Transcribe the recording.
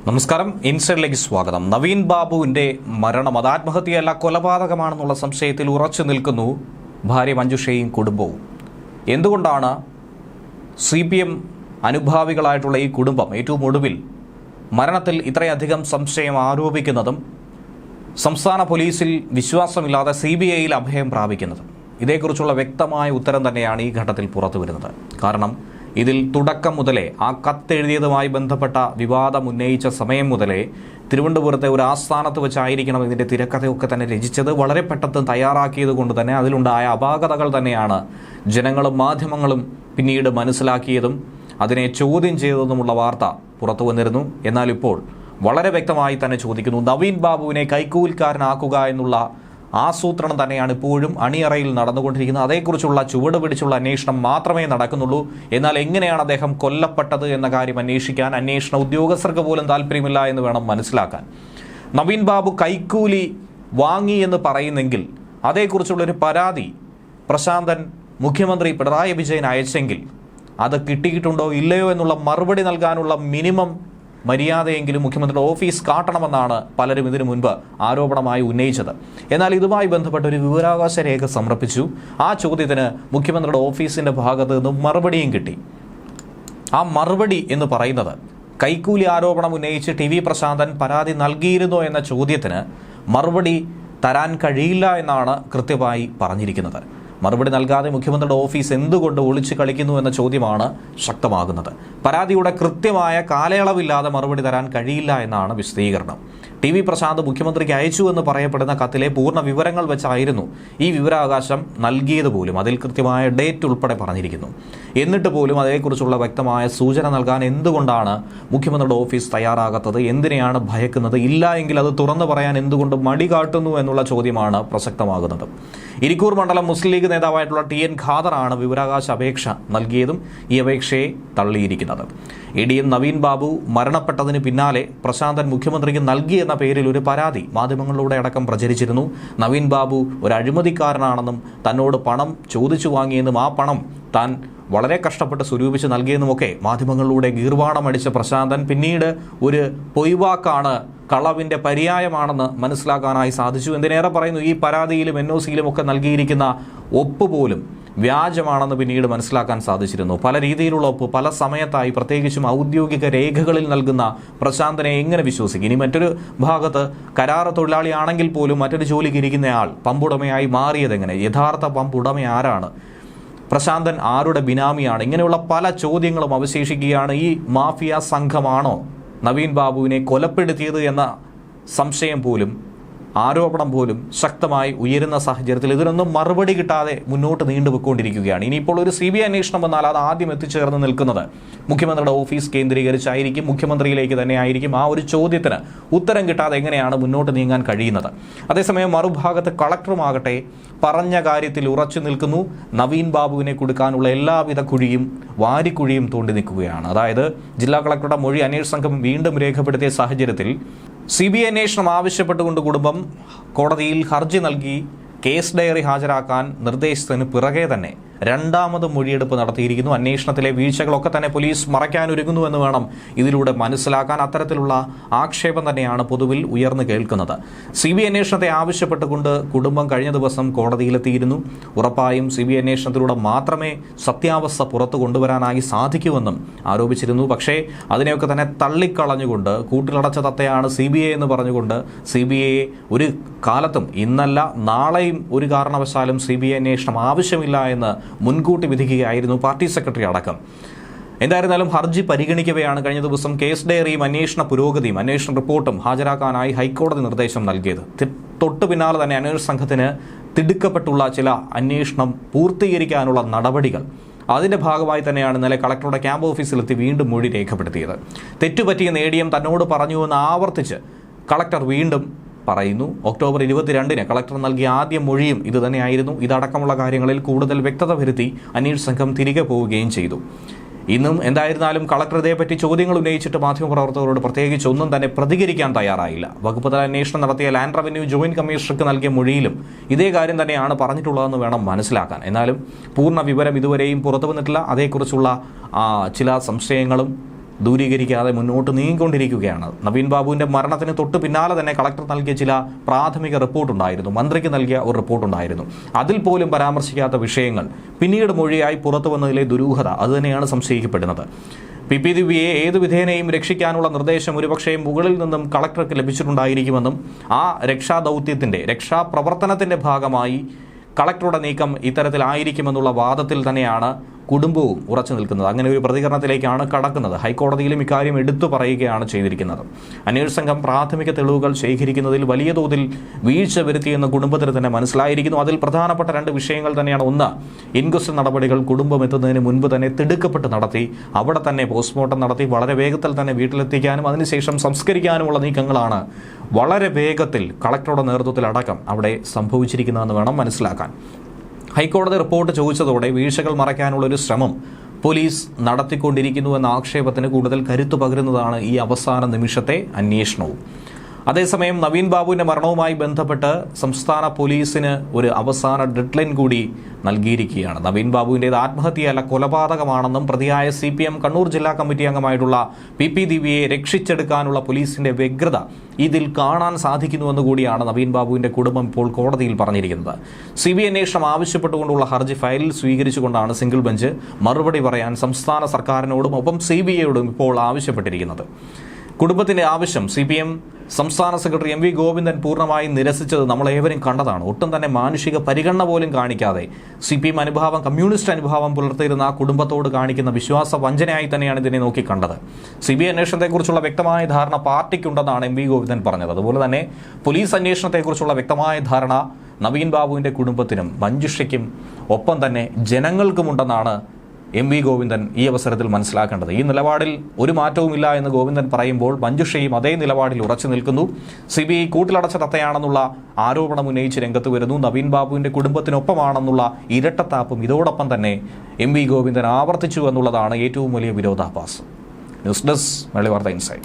നമസ്കാരം. ഇൻസൈഡിലേക്ക് സ്വാഗതം. നവീൻ ബാബുവിന്റെ മരണം അത് ആത്മഹത്യയല്ല കൊലപാതകമാണെന്നുള്ള സംശയത്തിൽ ഉറച്ചു നിൽക്കുന്നു ഭാര്യ മഞ്ജുഷയും കുടുംബവും. എന്തുകൊണ്ടാണ് CPM അനുഭാവികളായിട്ടുള്ള ഈ കുടുംബം ഏറ്റവും ഒടുവിൽ മരണത്തിൽ ഇത്രയധികം സംശയം ആരോപിക്കുന്നതും സംസ്ഥാന പോലീസിൽ വിശ്വാസമില്ലാതെ CBIയിൽ അഭയം പ്രാപിക്കുന്നതും? ഇതേക്കുറിച്ചുള്ള വ്യക്തമായ ഉത്തരം തന്നെയാണ് ഈ ഘട്ടത്തിൽ പുറത്തു വരുന്നത്. കാരണം ഇതിൽ തുടക്കം മുതലേ ആ കത്തെഴുതിയതുമായി ബന്ധപ്പെട്ട വിവാദം ഉന്നയിച്ച സമയം മുതലേ തിരുവനന്തപുരത്തെ ഒരു ആസ്ഥാനത്ത് വെച്ചായിരിക്കണം ഇതിൻ്റെ തിരക്കഥയൊക്കെ തന്നെ രചിച്ചത്. വളരെ പെട്ടെന്ന് തയ്യാറാക്കിയത് കൊണ്ട് തന്നെ അതിലുണ്ടായ അപാകതകൾ തന്നെയാണ് ജനങ്ങളും മാധ്യമങ്ങളും പിന്നീട് മനസ്സിലാക്കിയതും അതിനെ ചോദ്യം ചെയ്തതുമുള്ള വാർത്ത പുറത്തു വന്നിരുന്നു. എന്നാൽ ഇപ്പോൾ വളരെ വ്യക്തമായി തന്നെ ചോദിക്കുന്നു, നവീൻ ബാബുവിനെ കൈക്കൂലിക്കാരനാക്കുക എന്നുള്ള ആസൂത്രണം തന്നെയാണ് ഇപ്പോഴും അണിയറയിൽ നടന്നുകൊണ്ടിരിക്കുന്നത്. അതേക്കുറിച്ചുള്ള ചുവട് പിടിച്ചുള്ള അന്വേഷണം മാത്രമേ നടക്കുന്നുള്ളൂ. എന്നാൽ എങ്ങനെയാണ് അദ്ദേഹം കൊല്ലപ്പെട്ടത് എന്ന കാര്യം അന്വേഷിക്കാൻ അന്വേഷണ ഉദ്യോഗസ്ഥർക്ക് പോലും താല്പര്യമില്ല എന്ന് വേണം മനസ്സിലാക്കാൻ. നവീൻ ബാബു കൈക്കൂലി വാങ്ങി എന്ന് പറയുന്നെങ്കിൽ അതേക്കുറിച്ചുള്ളൊരു പരാതി പ്രശാന്തൻ മുഖ്യമന്ത്രി പിണറായി വിജയൻ അയച്ചെങ്കിൽ അത് കിട്ടിയിട്ടുണ്ടോ ഇല്ലയോ എന്നുള്ള മറുപടി നൽകാനുള്ള മിനിമം മര്യാദയെങ്കിലും മുഖ്യമന്ത്രിയുടെ ഓഫീസ് കാട്ടണമെന്നാണ് പലരും ഇതിനു മുൻപ് ആരോപണമായി ഉന്നയിച്ചത്. എന്നാൽ ഇതുമായി ബന്ധപ്പെട്ട ഒരു വിവരാവകാശ രേഖ സമർപ്പിച്ചു. ആ ചോദ്യത്തിന് മുഖ്യമന്ത്രിയുടെ ഓഫീസിന്റെ ഭാഗത്ത് നിന്നും മറുപടിയും കിട്ടി. ആ മറുപടി എന്ന് പറയുന്നത് കൈക്കൂലി ആരോപണം ഉന്നയിച്ച് TV പ്രശാന്തൻ പരാതി നൽകിയിരുന്നോ എന്ന ചോദ്യത്തിന് മറുപടി തരാൻ കഴിയില്ല എന്നാണ് കൃത്യമായി പറഞ്ഞിരിക്കുന്നത്. മറുപടി നൽകാതെ മുഖ്യമന്ത്രിയുടെ ഓഫീസ് എന്തുകൊണ്ട് ഒളിച്ചു കളിക്കുന്നു എന്ന ചോദ്യമാണ് ശക്തമാകുന്നത്. പരാതിയുടെ കൃത്യമായ കാലയളവില്ലാതെ മറുപടി തരാൻ കഴിയില്ല എന്നാണ് വിശദീകരണം. TV പ്രശാന്ത് മുഖ്യമന്ത്രിക്ക് അയച്ചു എന്ന് പറയപ്പെടുന്ന കത്തിലെ പൂർണ്ണ വിവരങ്ങൾ വെച്ചായിരുന്നു ഈ വിവരാവകാശം നൽകിയത് പോലും. അതിൽ കൃത്യമായ ഡേറ്റ് ഉൾപ്പെടെ പറഞ്ഞിരിക്കുന്നു. എന്നിട്ട് പോലും അതേക്കുറിച്ചുള്ള വ്യക്തമായ സൂചന നൽകാൻ എന്തുകൊണ്ടാണ് മുഖ്യമന്ത്രിയുടെ ഓഫീസ് തയ്യാറാകാത്തത്? എന്തിനെയാണ് ഭയക്കുന്നത്? ഇല്ല എങ്കിൽ അത് തുറന്നു പറയാൻ എന്തുകൊണ്ട് മടി കാട്ടുന്നു എന്നുള്ള ചോദ്യമാണ് പ്രസക്തമാകുന്നത്. ഇരിക്കൂർ മണ്ഡലം മുസ്ലിം ലീഗ് നേതാവായിട്ടുള്ള TN ഖാദറാണ് വിവരാവകാശ അപേക്ഷ നൽകിയതും ഈ അപേക്ഷയെ തള്ളിയിരിക്കുന്നത്. EDM നവീൻ ബാബു മരണപ്പെട്ടതിന് പിന്നാലെ പ്രശാന്തൻ മുഖ്യമന്ത്രിക്ക് നൽകിയെന്ന പേരിൽ ഒരു പരാതി മാധ്യമങ്ങളിലൂടെ അടക്കം പ്രചരിച്ചിരുന്നു. നവീൻ ബാബു ഒരു അഴിമതിക്കാരനാണെന്നും തന്നോട് പണം ചോദിച്ചു വാങ്ങിയെന്നും ആ പണം താൻ വളരെ കഷ്ടപ്പെട്ട് സ്വരൂപിച്ച് നൽകിയെന്നുമൊക്കെ മാധ്യമങ്ങളിലൂടെ ഗീർവാണമടിച്ച പ്രശാന്തൻ പിന്നീട് ഒരു പൊയ്വാക്കാണ്, കളവിന്റെ പര്യായമാണെന്ന് മനസ്സിലാക്കാനായി സാധിച്ചു. എന്തിനേറെ പറയുന്നു, ഈ പരാതിയിലും NOCയിലും ഒക്കെ നൽകിയിരിക്കുന്ന ഒപ്പ് പോലും വ്യാജമാണെന്ന് പിന്നീട് മനസ്സിലാക്കാൻ സാധിച്ചിരുന്നു. പല രീതിയിലുള്ള ഒപ്പ് പല സമയത്തായി, പ്രത്യേകിച്ചും ഔദ്യോഗിക രേഖകളിൽ നൽകുന്ന പ്രശാന്തനെ എങ്ങനെ വിശ്വസിക്കും? ഇനി മറ്റൊരു ഭാഗത്ത് കരാർ തൊഴിലാളിയാണെങ്കിൽ പോലും മറ്റൊരു ജോലിക്ക് ഇരിക്കുന്നയാൾ പമ്പുടമയായി മാറിയതെങ്ങനെ? യഥാർത്ഥ പമ്പുടമ ആരാണ്? പ്രശാന്തൻ ആരുടെ ബിനാമിയാണ്? ഇങ്ങനെയുള്ള പല ചോദ്യങ്ങളും അവശേഷിക്കുകയാണ്. ഈ മാഫിയ സംഘമാണോ നവീൻ ബാബുവിനെ കൊലപ്പെടുത്തിയത് എന്ന സംശയം പോലും, ആരോപണം പോലും ശക്തമായി ഉയരുന്ന സാഹചര്യത്തിൽ ഇതിനൊന്നും മറുപടി കിട്ടാതെ മുന്നോട്ട് നീണ്ടുപോയിക്കൊണ്ടിരിക്കുകയാണ്. ഇനിയിപ്പോൾ ഒരു CBI അന്വേഷണം വന്നാൽ അത് ആദ്യം എത്തിച്ചേർന്ന് നിൽക്കുന്നത് മുഖ്യമന്ത്രിയുടെ ഓഫീസ് കേന്ദ്രീകരിച്ചായിരിക്കും, മുഖ്യമന്ത്രിയിലേക്ക് തന്നെ ആയിരിക്കും. ആ ഒരു ചോദ്യത്തിന് ഉത്തരം കിട്ടാതെ എങ്ങനെയാണ് മുന്നോട്ട് നീങ്ങാൻ കഴിയുന്നത്? അതേസമയം മറുഭാഗത്ത് കളക്ടറുമാകട്ടെ പറഞ്ഞ കാര്യത്തിൽ ഉറച്ചു നിൽക്കുന്നു. നവീൻ ബാബുവിനെ കൊടുക്കാനുള്ള എല്ലാവിധ കുഴിയും വാരിക്കുഴിയും തോണ്ടി നിൽക്കുകയാണ്. അതായത് ജില്ലാ കളക്ടറുടെ മൊഴി അന്വേഷണ സംഘം വീണ്ടും രേഖപ്പെടുത്തിയ സാഹചര്യത്തിൽ CBI അന്വേഷണം ആവശ്യപ്പെട്ടുകൊണ്ട് കുടുംബം കോടതിയിൽ ഹർജി നൽകി കേസ് ഡയറി ഹാജരാക്കാൻ നിർദ്ദേശത്തിന് പിറകെ തന്നെ രണ്ടാമത് മൊഴിയെടുപ്പ് നടത്തിയിരിക്കുന്നു. അന്വേഷണത്തിലെ വീഴ്ചകളൊക്കെ തന്നെ പോലീസ് മറയ്ക്കാനൊരുങ്ങുന്നു എന്ന് വേണം ഇതിലൂടെ മനസ്സിലാക്കാൻ. അത്തരത്തിലുള്ള ആക്ഷേപം തന്നെയാണ് പൊതുവിൽ ഉയർന്നു കേൾക്കുന്നത്. CBI അന്വേഷണത്തെ ആവശ്യപ്പെട്ടുകൊണ്ട് കുടുംബം കഴിഞ്ഞ ദിവസം കോടതിയിലെത്തിയിരുന്നു. ഉറപ്പായും CBI അന്വേഷണത്തിലൂടെ മാത്രമേ സത്യാവസ്ഥ പുറത്തു കൊണ്ടുവരാനായി സാധിക്കുമെന്നും ആരോപിച്ചിരുന്നു. പക്ഷേ അതിനെയൊക്കെ തന്നെ തള്ളിക്കളഞ്ഞുകൊണ്ട് കൂട്ടിലടച്ച തത്തയാണ് CBI എന്ന് പറഞ്ഞുകൊണ്ട് CBIയെ ഒരു കാലത്തും, ഇന്നല്ല നാളെയും ഒരു കാരണവശാലും CBI അന്വേഷണം ആവശ്യമില്ല എന്ന് മുൻകൂട്ടി വിധിക്കുകയായിരുന്നു പാർട്ടി സെക്രട്ടറി അടക്കം. എന്തായിരുന്നാലും ഹർജി പരിഗണിക്കവെയാണ് കഴിഞ്ഞ ദിവസം കേസ് ഡയറിയും അന്വേഷണ പുരോഗതിയും അന്വേഷണ റിപ്പോർട്ടും ഹാജരാക്കാനായി ഹൈക്കോടതി നിർദ്ദേശം നൽകിയത്. തൊട്ടു പിന്നാലെ തന്നെ അന്വേഷണ സംഘത്തിന് തിടുക്കപ്പെട്ടുള്ള ചില അന്വേഷണം പൂർത്തീകരിക്കാനുള്ള നടപടികൾ, അതിന്റെ ഭാഗമായി തന്നെയാണ് ഇന്നലെ കളക്ടറുടെ ക്യാമ്പ് ഓഫീസിലെത്തി വീണ്ടും മൊഴി രേഖപ്പെടുത്തിയത്. തെറ്റുപറ്റിയെന്ന് ADM തന്നോട് പറഞ്ഞുവെന്ന് ആവർത്തിച്ച് കളക്ടർ വീണ്ടും പറയുന്നു. ഒക്ടോബർ 22-ന് കളക്ടർ നൽകിയ ആദ്യ മൊഴിയും ഇത് തന്നെയായിരുന്നു. ഇതടക്കമുള്ള കാര്യങ്ങളിൽ കൂടുതൽ വ്യക്തത വരുത്തി അന്വേഷണ സംഘം തിരികെ പോവുകയും ചെയ്തു. ഇന്നും എന്തായിരുന്നാലും കളക്ടർ ഇതേപ്പറ്റി ചോദ്യങ്ങൾ ഉന്നയിച്ചിട്ട് മാധ്യമപ്രവർത്തകരോട് പ്രത്യേകിച്ച് ഒന്നും തന്നെ പ്രതികരിക്കാൻ തയ്യാറായില്ല. വകുപ്പ് തല അന്വേഷണം നടത്തിയ ലാൻഡ് റവന്യൂ ജോയിന്റ് കമ്മീഷണർക്ക് നൽകിയ മൊഴിയിലും ഇതേ കാര്യം തന്നെയാണ് പറഞ്ഞിട്ടുള്ളതെന്ന് വേണം മനസ്സിലാക്കാൻ. എന്നാലും പൂർണ്ണ വിവരം ഇതുവരെയും പുറത്തു വന്നിട്ടില്ല. അതേക്കുറിച്ചുള്ള ചില സംശയങ്ങളും ദൂരീകരിക്കാതെ മുന്നോട്ട് നീങ്ങിക്കൊണ്ടിരിക്കുകയാണ്. നവീൻ ബാബുവിൻ്റെ മരണത്തിന് തൊട്ട് പിന്നാലെ തന്നെ കളക്ടർ നൽകിയ ചില പ്രാഥമിക റിപ്പോർട്ടുണ്ടായിരുന്നു, മന്ത്രിക്ക് നൽകിയ ഒരു റിപ്പോർട്ടുണ്ടായിരുന്നു. അതിൽ പോലും പരാമർശിക്കാത്ത വിഷയങ്ങൾ പിന്നീട് മൊഴിയായി പുറത്തു വന്നതിലെ ദുരൂഹത അതുതന്നെയാണ് സംശയിക്കപ്പെടുന്നത്. പി ദിവ്യയെ ഏതു വിധേനയും രക്ഷിക്കാനുള്ള നിർദ്ദേശം ഒരുപക്ഷേ മുകളിൽ നിന്നും കളക്ടർക്ക് ലഭിച്ചിട്ടുണ്ടായിരിക്കുമെന്നും ആ രക്ഷാപ്രവർത്തനത്തിൻ്റെ ഭാഗമായി കളക്ടറുടെ നീക്കം ഇത്തരത്തിലായിരിക്കുമെന്നുള്ള വാദത്തിൽ തന്നെയാണ് കുടുംബവും ഉറച്ചു നിൽക്കുന്നത്. അങ്ങനെ ഒരു പ്രതികരണത്തിലേക്കാണ് കടക്കുന്നത്. ഹൈക്കോടതിയിലും ഇക്കാര്യം എടുത്തു പറയുകയാണ് ചെയ്തിരിക്കുന്നത്. അന്വേഷണ സംഘം പ്രാഥമിക തെളിവുകൾ ശേഖരിക്കുന്നതിൽ വലിയ തോതിൽ വീഴ്ച വരുത്തിയെന്ന് കുടുംബത്തിന് തന്നെ മനസ്സിലായിരിക്കുന്നു. അതിൽ പ്രധാനപ്പെട്ട 2 വിഷയങ്ങൾ തന്നെയാണ്. ഒന്ന്, ഇൻക്വസ്റ്റ് നടപടികൾ കുടുംബം എത്തുന്നതിന് മുൻപ് തന്നെ തിടുക്കപ്പെട്ട് നടത്തി, അവിടെ തന്നെ പോസ്റ്റ്മോർട്ടം നടത്തി വളരെ വേഗത്തിൽ തന്നെ വീട്ടിലെത്തിക്കാനും അതിനുശേഷം സംസ്കരിക്കാനുമുള്ള നീക്കങ്ങളാണ് വളരെ വേഗത്തിൽ കളക്ടറുടെ നേതൃത്വത്തിൽ അടക്കം അവിടെ സംഭവിച്ചിരിക്കുന്നതെന്ന് വേണം മനസ്സിലാക്കാൻ. ഹൈക്കോടതി റിപ്പോർട്ട് ചോദിച്ചതോടെ വീഴ്ചകൾ മറയ്ക്കാനുള്ളൊരു ശ്രമം പോലീസ് നടത്തിക്കൊണ്ടിരിക്കുന്നുവെന്ന ആക്ഷേപത്തിന് കൂടുതൽ കരുത്തു പകരുന്നതാണ് ഈ അവസാന നിമിഷത്തെ അന്വേഷണവും. അതേസമയം നവീൻ ബാബുവിൻ്റെ മരണവുമായി ബന്ധപ്പെട്ട് സംസ്ഥാന പോലീസിന് ഒരു അവസാന ഡെഡ്ലൈൻ കൂടി നൽകിയിരിക്കുകയാണ്. നവീൻ ബാബുവിൻ്റേത് ആത്മഹത്യയല്ല കൊലപാതകമാണെന്നും പ്രതിയായ CPM കണ്ണൂർ ജില്ലാ കമ്മിറ്റി അംഗമായിട്ടുള്ള പി ദിവ്യയെ രക്ഷിച്ചെടുക്കാനുള്ള പോലീസിന്റെ വ്യഗ്രത ഇതിൽ കാണാൻ സാധിക്കുന്നുവെന്ന് കൂടിയാണ് നവീൻ ബാബുവിൻ്റെ കുടുംബം ഇപ്പോൾ കോടതിയിൽ പറഞ്ഞിരിക്കുന്നത്. CBI അന്വേഷണം ആവശ്യപ്പെട്ടുകൊണ്ടുള്ള ഹർജി ഫയലിൽ സ്വീകരിച്ചുകൊണ്ടാണ് സിംഗിൾ ബെഞ്ച് മറുപടി പറയാൻ സംസ്ഥാന സർക്കാരിനോടും ഒപ്പം CBIയോടും ഇപ്പോൾ ആവശ്യപ്പെട്ടിരിക്കുന്നത്. കുടുംബത്തിന്റെ ആവശ്യം CPM സംസ്ഥാന സെക്രട്ടറി MV ഗോവിന്ദൻ പൂർണ്ണമായും നിരസിച്ചത് നമ്മളേവരും കണ്ടതാണ്. ഒട്ടും തന്നെ മാനുഷിക പരിഗണന പോലും കാണിക്കാതെ CPM അനുഭാവം, കമ്മ്യൂണിസ്റ്റ് അനുഭാവം പുലർത്തിയിരുന്ന ആ കുടുംബത്തോട് കാണിക്കുന്ന വിശ്വാസ വഞ്ചനയായി തന്നെയാണ് ഇതിനെ നോക്കിക്കണ്ടത്. CBI അന്വേഷണത്തെക്കുറിച്ചുള്ള വ്യക്തമായ ധാരണ പാർട്ടിക്കുണ്ടെന്നാണ് MV ഗോവിന്ദൻ പറഞ്ഞത്. അതുപോലെ തന്നെ പോലീസ് അന്വേഷണത്തെക്കുറിച്ചുള്ള വ്യക്തമായ ധാരണ നവീൻ ബാബുവിൻ്റെ കുടുംബത്തിനും മഞ്ജുഷയ്ക്കും ഒപ്പം തന്നെ ജനങ്ങൾക്കുമുണ്ടെന്നാണ് MV ഗോവിന്ദൻ ഈ അവസരത്തിൽ മനസ്സിലാക്കേണ്ടത്. ഈ നിലപാടിൽ ഒരു മാറ്റവുമില്ല എന്ന് ഗോവിന്ദൻ പറയുമ്പോൾ മഞ്ജുഷയും അതേ നിലപാടിൽ ഉറച്ചു നിൽക്കുന്നു. CBI കൂട്ടിലടച്ച തത്തയാണെന്നുള്ള ആരോപണം ഉന്നയിച്ച് രംഗത്ത് വരുന്നു. നവീൻ ബാബുവിൻ്റെ കുടുംബത്തിനൊപ്പമാണെന്നുള്ള ഇരട്ടത്താപ്പും ഇതോടൊപ്പം തന്നെ MV ഗോവിന്ദൻ ആവർത്തിച്ചു എന്നുള്ളതാണ് ഏറ്റവും വലിയ വിരോധാഭാസം. ന്യൂസ് ഡെസ്ക് മലയാളി വാർത്ത ഇൻസൈഡ്.